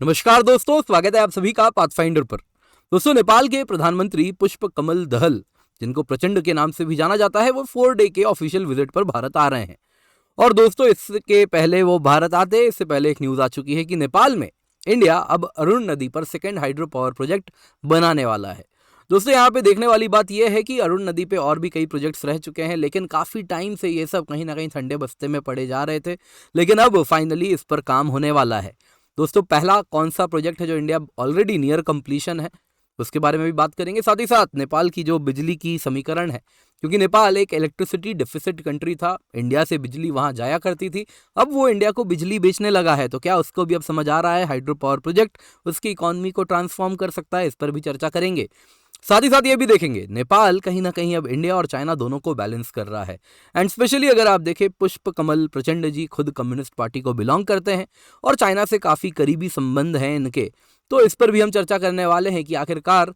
नमस्कार दोस्तों, स्वागत है आप सभी का पाथफाइंडर पर। दोस्तों, नेपाल के प्रधानमंत्री पुष्प कमल दहल, जिनको प्रचंड के नाम से भी जाना जाता है, वो 4 डे के ऑफिशियल विजिट पर भारत आ रहे हैं। और दोस्तों, इसके पहले वो भारत आते, इससे पहले एक न्यूज आ चुकी है कि नेपाल में इंडिया अब अरुण नदी पर सेकेंड हाइड्रो पावर प्रोजेक्ट बनाने वाला है। दोस्तों, यहाँ पे देखने वाली बात यह है कि अरुण नदी पे और भी कई प्रोजेक्ट्स रह चुके हैं, लेकिन काफी टाइम से ये सब कहीं ना कहीं ठंडे बस्ते में पड़े जा रहे थे। लेकिन अब फाइनली इस पर काम होने वाला है। दोस्तों, पहला कौन सा प्रोजेक्ट है जो इंडिया ऑलरेडी नियर कंप्लीशन है, उसके बारे में भी बात करेंगे। साथ ही साथ नेपाल की जो बिजली की समीकरण है, क्योंकि नेपाल एक इलेक्ट्रिसिटी डेफिसिट कंट्री था, इंडिया से बिजली वहां जाया करती थी, अब वो इंडिया को बिजली बेचने लगा है। तो क्या उसको भी अब समझ आ रहा है हाइड्रो पावर प्रोजेक्ट उसकी इकोनॉमी को ट्रांसफॉर्म कर सकता है, इस पर भी चर्चा करेंगे। साथ ही साथ ये भी देखेंगे नेपाल कहीं ना कहीं अब इंडिया और चाइना दोनों को बैलेंस कर रहा है। एंड स्पेशली अगर आप देखें, पुष्प कमल प्रचंड जी खुद कम्युनिस्ट पार्टी को बिलोंग करते हैं और चाइना से काफी करीबी संबंध हैं इनके। तो इस पर भी हम चर्चा करने वाले हैं कि आखिरकार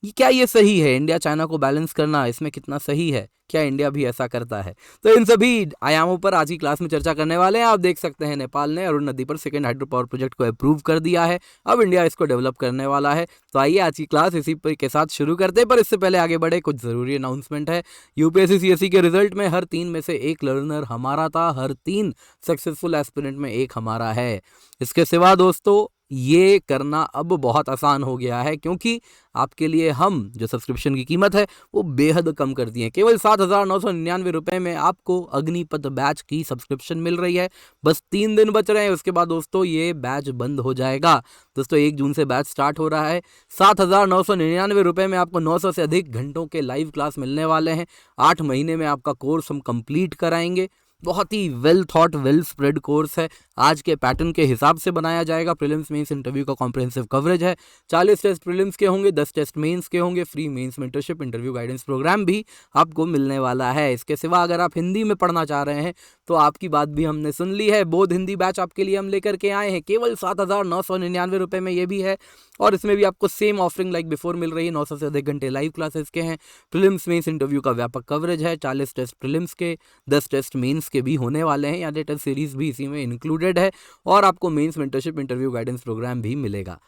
क्या ये सही है, इंडिया चाइना को बैलेंस करना इसमें कितना सही है, क्या इंडिया भी ऐसा करता है। तो इन सभी आयामों पर आज की क्लास में चर्चा करने वाले हैं। आप देख सकते हैं नेपाल ने अरुण नदी पर सेकेंड हाइड्रो पावर प्रोजेक्ट को अप्रूव कर दिया है, अब इंडिया इसको डेवलप करने वाला है। तो आइए आज की क्लास इसी के साथ शुरू करते हैं, पर इससे पहले आगे बढ़े कुछ जरूरी अनाउंसमेंट है। यूपीएससी सीएससी के रिजल्ट में हर 3 में से 1 लर्नर हमारा था, हर 3 सक्सेसफुल एस्पिरेंट में 1 हमारा है। इसके सिवा दोस्तों, ये करना अब बहुत आसान हो गया है, क्योंकि आपके लिए हम जो सब्सक्रिप्शन की कीमत है वो बेहद कम कर दी है। केवल 7,999 रुपए में आपको अग्निपथ बैच की सब्सक्रिप्शन मिल रही है। बस 3 दिन बच रहे हैं, उसके बाद दोस्तों ये बैच बंद हो जाएगा। दोस्तों, 1 जून से बैच स्टार्ट हो रहा है। 7,999 रुपए में आपको 900 से अधिक घंटों के लाइव क्लास मिलने वाले हैं। 8 महीने में आपका कोर्स हम कंप्लीट कराएंगे। बहुत ही well thought well spread course है, आज के पैटर्न के हिसाब से बनाया जाएगा। प्रीलिम्स मेंस इंटरव्यू का कॉम्प्रिहेंसिव कवरेज है। 40 टेस्ट प्रीलिम्स के होंगे, 10 टेस्ट मेंस के होंगे। Free mains mentorship interview guidance programme भी आपको मिलने वाला है। इसके सिवा अगर आप हिंदी में पढ़ना चाह रहे हैं तो आपकी बात भी हमने सुन ली है। बोध हिंदी बैच आपके लिए हम लेकर के आए हैं, केवल 7,999 रुपए में ये भी है। और इसमें भी आपको सेम ऑफरिंग लाइक बिफोर मिल रही है। 900 से अधिक घंटे लाइव क्लासेस के हैं। प्रीलिम्स मेंस इंटरव्यू का व्यापक कवरेज है। 40 टेस्ट प्रीलिम्स के, 10 टेस्ट मेंस के भी होने वाले हैं, या लेटेस्ट सीरीज भी इसी में इंक्लूडेड है। और आपको mains mentorship interview guidance programme भी मिलेगा।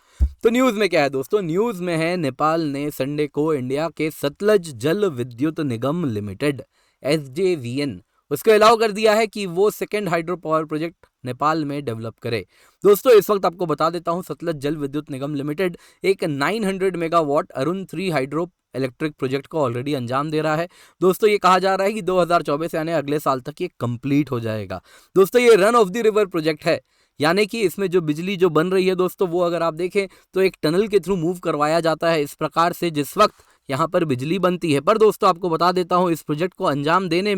तो न्यूज में क्या है दोस्तों, न्यूज में है नेपाल ने संडे को इंडिया के सतलज जल विद्युत निगम लिमिटेड SJVN उसको अलाउ कर दिया है कि वो second hydro power project Nepal में डेवलप करे। दोस्तों, इस वक्त आपको बता देता हूं, सतलज जल विद्युत निगम लिमिटेड एक 900 megawatt Arun 3 hydro electric project को ऑलरेडी अंजाम दे रहा है। दोस्तों, ये कहा जा रहा है कि 2024 यानी अगले साल तक ये कंप्लीट हो जाएगा। दोस्तों, ये run of the river project है, यानी कि इसमें जो बिजली जो बन रही है दोस्तों, वो अगर आप देखें तो एक टनल के थ्रू मूव करवाया जाता है, इस प्रकार से जिस वक्त यहाँ पर बिजली बनती है। पर दोस्तों, आपको बता देता हूँ, इस प्रोजेक्ट को अंजाम देने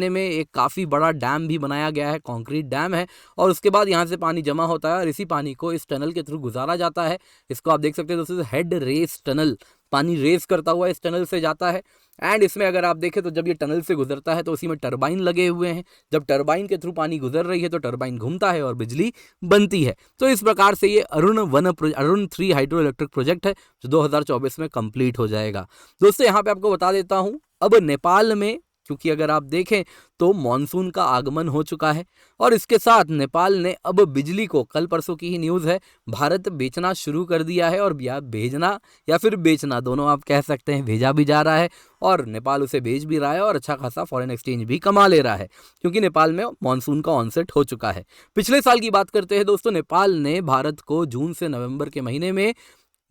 में एक काफ़ी बड़ा डैम भी बनाया गया है, कंक्रीट डैम है। और उसके बाद यहाँ से पानी जमा होता है और इसी पानी को इस टनल के थ्रू गुजारा जाता है। इसको आप देख सकते हैं दोस्तों, हेड रेस टनल, पानी रेस करता हुआ इस टनल से जाता है। एंड इसमें अगर आप देखें तो जब ये टनल से गुजरता है तो उसी में टरबाइन लगे हुए हैं। जब टरबाइन के थ्रू पानी गुजर रही है तो टरबाइन घूमता है और बिजली बनती है। तो इस प्रकार से ये अरुण 3 हाइड्रो इलेक्ट्रिक प्रोजेक्ट है, जो 2024 में कंप्लीट हो जाएगा। दोस्तों, यहाँ पे आपको बता देता हूँ, अब नेपाल में, क्योंकि अगर आप देखें तो मॉनसून का आगमन हो चुका है और इसके साथ नेपाल ने अब बिजली को, कल परसों की ही न्यूज़ है, भारत बेचना शुरू कर दिया है। और भेजना या फिर बेचना, दोनों आप कह सकते हैं, भेजा भी जा रहा है और नेपाल उसे बेच भी रहा है और अच्छा खासा फॉरेन एक्सचेंज भी कमा ले रहा है, क्योंकि नेपाल में मॉनसून का ऑनसेट हो चुका है। पिछले साल की बात करते हैं दोस्तों, नेपाल ने भारत को जून से नवंबर के महीने में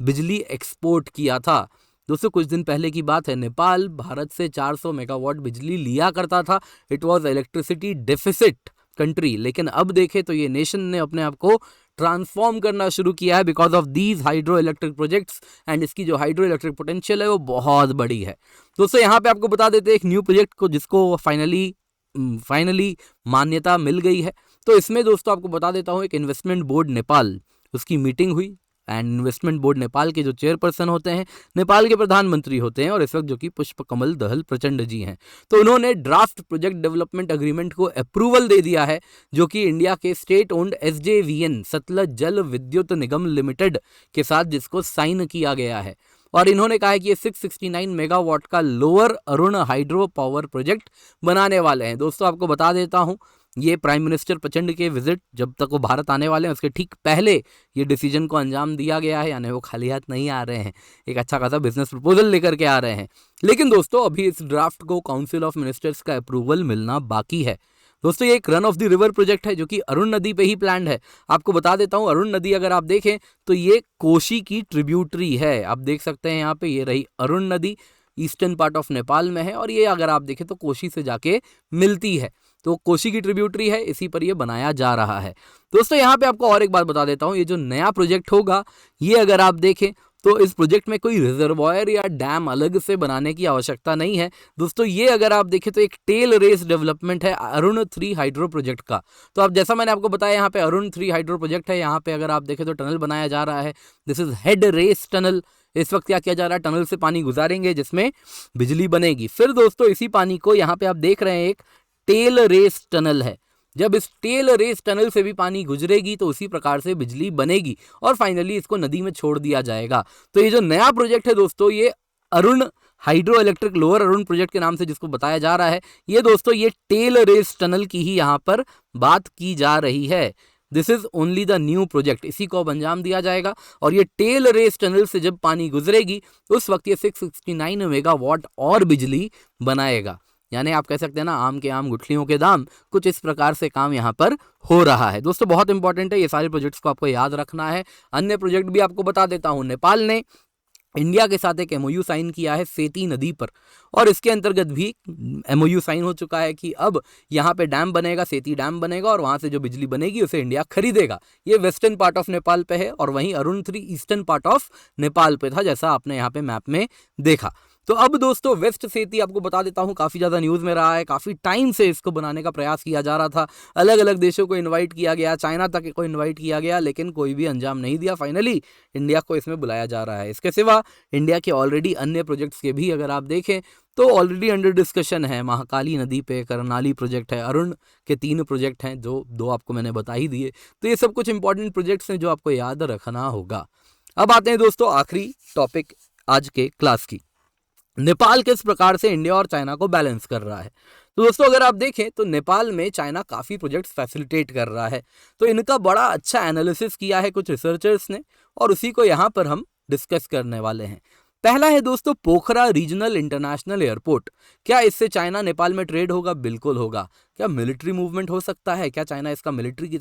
बिजली एक्सपोर्ट किया था। दोस्तों, कुछ दिन पहले की बात है, नेपाल भारत से 400 मेगावाट बिजली लिया करता था। It was electricity deficit country. लेकिन अब देखें तो ये नेशन ने अपने आप को ट्रांसफॉर्म करना शुरू किया है because of these hydro electric projects. And इसकी जो हाइड्रो इलेक्ट्रिक पोटेंशियल है वो बहुत बड़ी है। दोस्तों, यहाँ पे आपको बता देते हैं एक न्यू प्रोजेक्ट को, जिसको फाइनली मान्यता मिल गई है। तो इसमें दोस्तों आपको बता देता हूँ, एक इन्वेस्टमेंट बोर्ड नेपाल, उसकी मीटिंग हुई। एंड इन्वेस्टमेंट बोर्ड नेपाल के जो चेयरपर्सन होते हैं, नेपाल के प्रधानमंत्री होते हैं, और इस वक्त जो कि पुष्प कमल दहल प्रचंड जी हैं। तो उन्होंने ड्राफ्ट प्रोजेक्ट डेवलपमेंट अग्रीमेंट को अप्रूवल दे दिया है, जो कि इंडिया के स्टेट ओन्ड SJVN सतलज जल विद्युत निगम लिमिटेड के साथ जिसको साइन किया गया है। और इन्होंने कहा है कि ये 669 मेगावाट का lower Arun hydro power project बनाने वाले हैं। दोस्तों, आपको बता देता हूं, ये प्राइम मिनिस्टर प्रचंड के विजिट जब तक वो भारत आने वाले हैं उसके ठीक पहले ये डिसीजन को अंजाम दिया गया है, यानी वो खाली हाथ नहीं आ रहे हैं, एक अच्छा खासा बिजनेस प्रपोजल लेकर के आ रहे हैं। लेकिन दोस्तों अभी इस ड्राफ्ट को काउंसिल ऑफ मिनिस्टर्स का अप्रूवल मिलना बाकी है। दोस्तों ये एक run of the river project है जो कि अरुण नदी पे ही प्लान्ड है। आपको बता देता हूँ, अरुण नदी अगर आप देखें तो ये कोशी की ट्रिब्यूटरी है। आप देख सकते हैं यहाँ पे, ये रही अरुण नदी, ईस्टर्न पार्ट ऑफ नेपाल में है, और ये अगर आप देखें तो कोशी से जाके मिलती है, तो कोशी की ट्रिब्यूटरी है, इसी पर ये बनाया जा रहा है। दोस्तों यहाँ पे आपको और एक बात बता देता हूँ, ये जो नया प्रोजेक्ट होगा ये अगर आप देखें तो इस प्रोजेक्ट में कोई रिजर्वायर या डैम अलग से बनाने की आवश्यकता नहीं है। दोस्तों ये अगर आप देखें तो एक टेल रेस डेवलपमेंट है अरुण 3 हाइड्रो प्रोजेक्ट का। तो अब जैसा मैंने आपको बताया यहाँ पे अरुण 3 हाइड्रो प्रोजेक्ट है, यहाँ पे अगर आप देखें तो टनल बनाया जा रहा है। This is head race tunnel. इस वक्त क्या किया जा रहा है, टनल से पानी गुजारेंगे जिसमें बिजली बनेगी। फिर दोस्तों इसी पानी को यहाँ पे आप देख रहे हैं एक टेल रेस टनल है, जब इस टेल रेस टनल से भी पानी गुजरेगी तो उसी प्रकार से बिजली बनेगी और फाइनली इसको नदी में छोड़ दिया जाएगा। तो ये जो नया प्रोजेक्ट है दोस्तों, ये Arun hydro electric lower Arun project के नाम से जिसको बताया जा रहा है, ये दोस्तों ये टेल रेस टनल की ही यहाँ पर बात की जा रही है। This is only the new project, इसी को अब अंजाम दिया जाएगा। और ये टेल रेस टनल से जब पानी गुजरेगी उस वक्त ये 669 मेगावाट और बिजली बनाएगा। यानी आप कह सकते हैं ना, आम के आम गुठलियों के दाम, कुछ इस प्रकार से काम यहाँ पर हो रहा है। दोस्तों बहुत इंपॉर्टेंट है, ये सारे प्रोजेक्ट्स को आपको याद रखना है। अन्य प्रोजेक्ट भी आपको बता देता हूँ। नेपाल ने इंडिया के साथ एक एमओयू साइन किया है सेती नदी पर, और इसके अंतर्गत भी एमओयू साइन हो चुका है कि अब यहाँ पे डैम बनेगा, सेती डैम बनेगा, और वहाँ से जो बिजली बनेगी उसे इंडिया खरीदेगा। ये वेस्टर्न पार्ट ऑफ नेपाल पे है, और वहीं Arun 3 eastern part of Nepal पे था, जैसा आपने यहाँ पे मैप में देखा। तो अब दोस्तों वेस्ट सेती आपको बता देता हूँ, काफ़ी ज़्यादा न्यूज़ में रहा है। काफ़ी टाइम से इसको बनाने का प्रयास किया जा रहा था, अलग अलग देशों को इनवाइट किया गया, चाइना तक को इनवाइट किया गया, लेकिन कोई भी अंजाम नहीं दिया। फाइनली इंडिया को इसमें बुलाया जा रहा है। इसके सिवा इंडिया के ऑलरेडी अन्य प्रोजेक्ट्स के भी अगर आप देखें तो ऑलरेडी अंडर डिस्कशन है। महाकाली नदी पे करनाली प्रोजेक्ट है, अरुण के 3 प्रोजेक्ट हैं, जो 2 आपको मैंने बता ही दिए। तो ये सब कुछ इंपॉर्टेंट प्रोजेक्ट्स हैं जो आपको याद रखना होगा। अब आते हैं दोस्तों आखिरी टॉपिक आज के क्लास की, नेपाल किस प्रकार से इंडिया और चाइना को बैलेंस कर रहा है। तो दोस्तों अगर आप देखें तो नेपाल में चाइना काफ़ी प्रोजेक्ट्स फैसिलिटेट कर रहा है, तो इनका बड़ा अच्छा एनालिसिस किया है कुछ रिसर्चर्स ने, और उसी को यहाँ पर हम डिस्कस करने वाले हैं। पहला है दोस्तों पोखरा रीजनल इंटरनेशनल एयरपोर्ट। क्या इससे चाइना नेपाल में ट्रेड होगा? बिल्कुल होगा। क्या मिलिट्री मूवमेंट हो सकता है? क्या चाइना इसका मिलिट्री की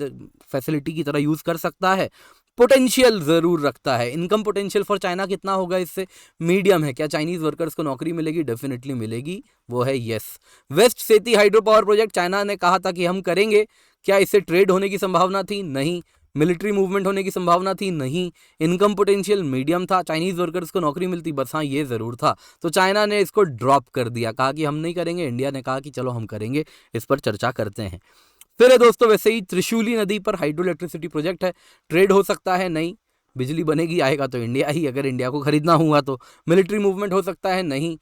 फैसिलिटी की तरह यूज़ कर सकता है? पोटेंशियल ज़रूर रखता है। इनकम पोटेंशियल फॉर चाइना कितना होगा इससे? मीडियम है। क्या चाइनीज़ वर्कर्स को नौकरी मिलेगी? डेफिनेटली मिलेगी, वो है यस। वेस्ट सेती हाइड्रो पावर प्रोजेक्ट चाइना ने कहा था कि हम करेंगे, क्या इससे ट्रेड होने की संभावना थी? नहीं। मिलिट्री मूवमेंट होने की संभावना थी? नहीं। इनकम पोटेंशियल मीडियम था। चाइनीज़ वर्कर्स को नौकरी मिलती? बस हाँ, ये ज़रूर था। तो चाइना ने इसको ड्रॉप कर दिया, कहा कि हम नहीं करेंगे। इंडिया ने कहा कि चलो हम करेंगे, इस पर चर्चा करते हैं। फिर है दोस्तों वैसे ही त्रिशूली नदी पर हाइड्रो इलेक्ट्रिसिटी प्रोजेक्ट है। ट्रेड हो सकता है? नहीं। बिजली बनेगी, आएगा तो इंडिया ही, अगर इंडिया को खरीदना हुआ तो। मिलिट्री मूवमेंट हो सकता है? नहीं।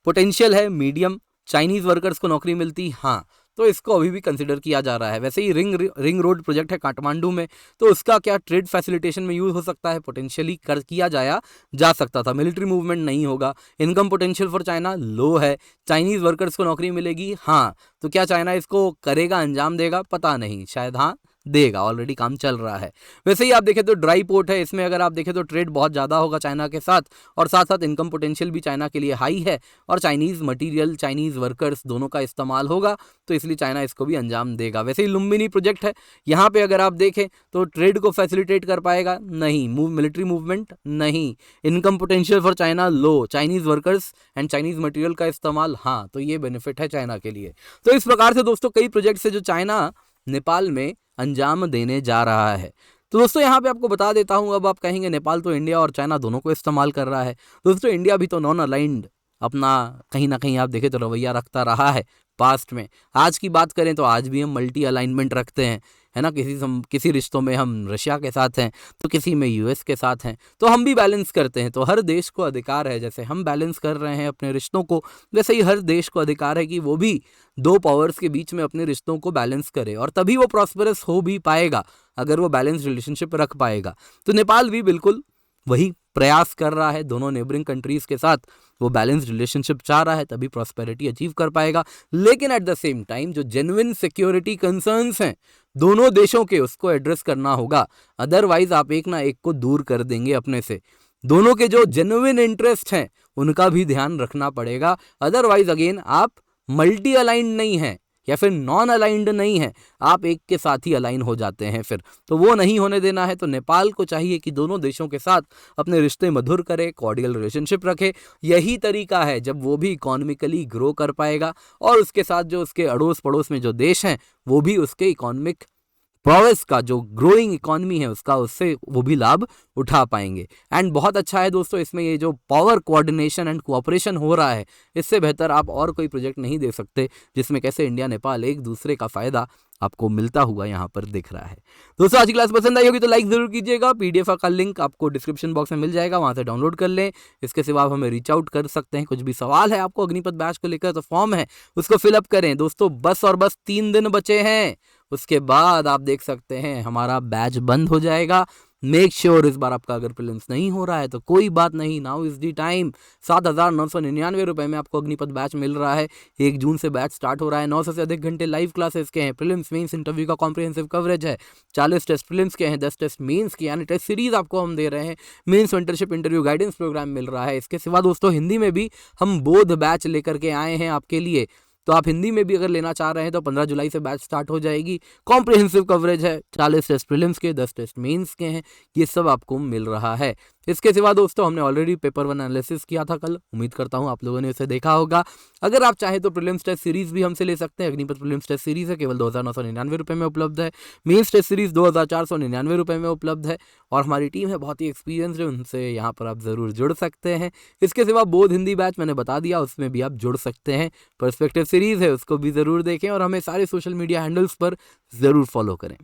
पोटेंशियल है मीडियम। चाइनीज़ वर्कर्स को नौकरी मिलती? हाँ। तो इसको अभी भी कंसिडर किया जा रहा है। वैसे ही रिंग रोड प्रोजेक्ट है काठमांडू में, तो उसका क्या ट्रेड फैसिलिटेशन में यूज़ हो सकता है? पोटेंशियली किया जा सकता था। मिलिट्री मूवमेंट नहीं होगा। इनकम पोटेंशियल फॉर चाइना लो है। चाइनीज़ वर्कर्स को नौकरी मिलेगी? हाँ। तो क्या चाइना इसको करेगा, अंजाम देगा? पता नहीं, शायद हाँ देगा, ऑलरेडी काम चल रहा है। वैसे ही आप देखें तो ड्राई पोर्ट है, इसमें अगर आप देखें तो ट्रेड बहुत ज़्यादा होगा चाइना के साथ, और साथ साथ इनकम पोटेंशियल भी चाइना के लिए हाई है, और चाइनीज़ मटेरियल, चाइनीज़ वर्कर्स दोनों का इस्तेमाल होगा, तो इसलिए चाइना इसको भी अंजाम देगा। वैसे ही लुम्बिनी प्रोजेक्ट है, यहाँ पे अगर आप देखें तो ट्रेड को फैसिलिटेट कर पाएगा? नहीं। Military movement? नहीं। Income potential for China low. Chinese workers and Chinese material का इस्तेमाल? हाँ। तो ये बेनिफिट है चाइना के लिए। तो इस प्रकार से दोस्तों कई प्रोजेक्ट्स है जो चाइना नेपाल में अंजाम देने जा रहा है। तो दोस्तों यहाँ पे आपको बता देता हूँ, अब आप कहेंगे नेपाल तो इंडिया और चाइना दोनों को इस्तेमाल कर रहा है। दोस्तों इंडिया भी तो नॉन अलाइंड अपना कहीं ना कहीं आप देखें तो रवैया रखता रहा है पास्ट में। आज की बात करें तो आज भी हम मल्टी अलाइनमेंट रखते हैं, है ना। किसी रिश्तों में हम रशिया के साथ हैं, तो किसी में यूएस के साथ हैं, तो हम भी बैलेंस करते हैं। तो हर देश को अधिकार है, जैसे हम बैलेंस कर रहे हैं अपने रिश्तों को, वैसे ही हर देश को अधिकार है कि वो भी 2 पावर्स के बीच में अपने रिश्तों को बैलेंस करे, और तभी वो प्रॉस्पेरस हो भी पाएगा अगर वो बैलेंस रिलेशनशिप रख पाएगा। तो नेपाल भी बिल्कुल वही प्रयास कर रहा है, दोनों नेबरिंग कंट्रीज के साथ वो बैलेंस्ड रिलेशनशिप चाह रहा है, तभी प्रॉस्पेरिटी अचीव कर पाएगा। लेकिन एट द सेम टाइम जो जेन्युइन सिक्योरिटी कंसर्न्स हैं दोनों देशों के, उसको एड्रेस करना होगा, अदरवाइज आप एक ना एक को दूर कर देंगे अपने से। दोनों के जो जेन्युइन इंटरेस्ट हैं उनका भी ध्यान रखना पड़ेगा, अदरवाइज अगेन आप मल्टी अलाइंड नहीं हैं या फिर नॉन अलाइंड नहीं है, आप एक के साथ ही अलाइन हो जाते हैं फिर, तो वो नहीं होने देना है। तो नेपाल को चाहिए कि दोनों देशों के साथ अपने रिश्ते मधुर करे, कॉर्डियल रिलेशनशिप रखे। यही तरीका है जब वो भी इकोनॉमिकली ग्रो कर पाएगा और उसके साथ जो उसके अड़ोस पड़ोस में जो देश हैं वो भी उसके इकोनॉमिक प्रोग्रेस का, जो ग्रोइंग इकोनॉमी है उसका, उससे वो भी लाभ उठा पाएंगे। एंड बहुत अच्छा है दोस्तों, इसमें ये जो पावर कोऑर्डिनेशन एंड कोऑपरेशन हो रहा है, इससे बेहतर आप और कोई प्रोजेक्ट नहीं दे सकते जिसमें कैसे इंडिया नेपाल एक दूसरे का फायदा आपको मिलता हुआ यहाँ पर दिख रहा है। दोस्तों आज की क्लास पसंद आई होगी तो लाइक जरूर कीजिएगा। पीडीएफ का लिंक आपको डिस्क्रिप्शन बॉक्स में मिल जाएगा, वहां से डाउनलोड कर लें। इसके सिवा आप हमें रीच आउट कर सकते हैं, कुछ भी सवाल है आपको अग्निपथ बैच को लेकर तो फॉर्म है उसको फिलअप करें। दोस्तों बस और बस 3 दिन बचे हैं, उसके बाद आप देख सकते हैं हमारा बैच बंद हो जाएगा। मेक श्योर इस बार आपका अगर प्रीलिम्स नहीं हो रहा है तो कोई बात नहीं, नाउ इज दी टाइम। 7,999 रुपए में आपको अग्निपथ बैच मिल रहा है। 1 जून से बैच स्टार्ट हो रहा है। 900 से अधिक घंटे लाइव क्लासेस के हैं, प्रीलिम्स मेंस इंटरव्यू का कॉम्प्रिहेंसिव कवरेज है, 40 टेस्ट प्रीलिम्स के हैं, 10 टेस्ट मेंस के, यानी टेस्ट सीरीज आपको हम दे रहे हैं। Mains mentorship interview guidance programme मिल रहा है। इसके सिवा दोस्तों हिंदी में भी हम बोध बैच लेकर के आए हैं आपके लिए, तो आप हिंदी में भी अगर लेना चाह रहे हैं तो 15 जुलाई से बैच स्टार्ट हो जाएगी। कॉम्प्रिहेंसिव कवरेज है, 40 टेस्ट प्रीलिम्स के, 10 टेस्ट मेंस के हैं, ये सब आपको मिल रहा है। इसके सिवा दोस्तों हमने ऑलरेडी पेपर 1 एनालिसिस किया था कल, उम्मीद करता हूं आप लोगों ने उसे देखा होगा। अगर आप चाहें तो प्रीलिम्स टेस्ट सीरीज भी हमसे ले सकते हैं। अग्निपथ प्रीलिम्स टेस्ट सीरीज है, केवल 2,999 रुपये में उपलब्ध है। मेंस टेस्ट सीरीज 2,499 रुपये में उपलब्ध है और हमारी टीम है बहुत ही एक्सपीरियंस्ड है, उनसे यहाँ पर आप जरूर जुड़ सकते हैं। इसके सिवा बोध हिंदी बैच मैंने बता दिया, उसमें भी आप जुड़ सकते हैं। पर्सपेक्टिव सीरीज है, उसको भी जरूर देखें और हमें सारे सोशल मीडिया हैंडल्स पर जरूर फॉलो करें।